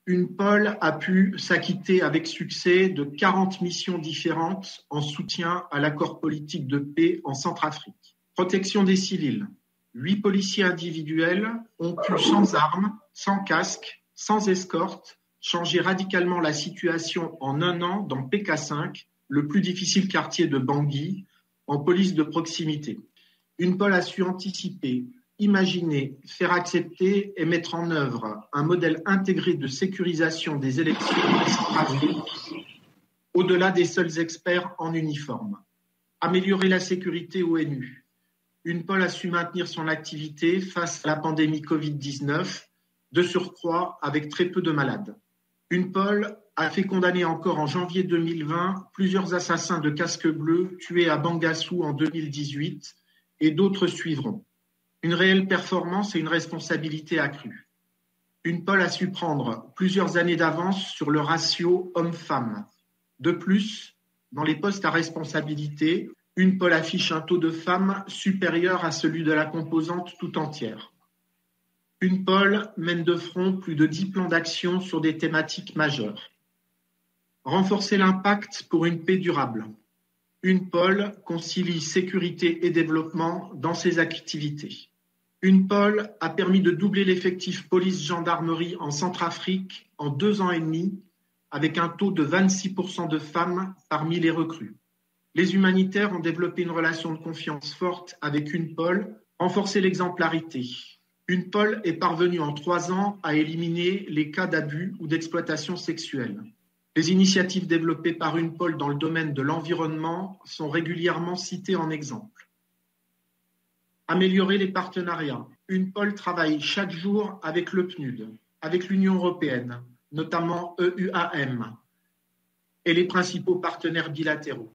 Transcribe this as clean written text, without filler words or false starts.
UNPOL a pu s'acquitter avec succès de 40 missions différentes en soutien à l'accord politique de paix en Centrafrique. Protection des civils. 8 policiers individuels ont pu, sans armes, sans casque, sans escorte, changer radicalement la situation en un an dans PK5, le plus difficile quartier de Bangui, en police de proximité. UNPOL a su anticiper, imaginer, faire accepter et mettre en œuvre un modèle intégré de sécurisation des élections en Centrafrique, au-delà des seuls experts en uniforme. Améliorer la sécurité ONU. UNPOL a su maintenir son activité face à la pandémie Covid-19, de surcroît avec très peu de malades. UNPOL a fait condamner encore en janvier 2020 plusieurs assassins de casques bleus tués à Bangassou en 2018 et d'autres suivront. Une réelle performance et une responsabilité accrue. UNPOL a su prendre plusieurs années d'avance sur le ratio homme-femme. De plus, dans les postes à responsabilité, UNPOL affiche un taux de femmes supérieur à celui de la composante tout entière. UNPOL mène de front plus de 10 plans d'action sur des thématiques majeures. Renforcer l'impact pour une paix durable. UNPOL concilie sécurité et développement dans ses activités. UNPOL a permis de doubler l'effectif police-gendarmerie en Centrafrique en 2 ans et demi, avec un taux de 26% de femmes parmi les recrues. Les humanitaires ont développé une relation de confiance forte avec UNPOL, renforcé l'exemplarité. UNPOL est parvenu en 3 ans à éliminer les cas d'abus ou d'exploitation sexuelle. Les initiatives développées par UNPOL dans le domaine de l'environnement sont régulièrement citées en exemple. Améliorer les partenariats. UNPOL travaille chaque jour avec le PNUD, avec l'Union européenne, notamment EUAM, et les principaux partenaires bilatéraux.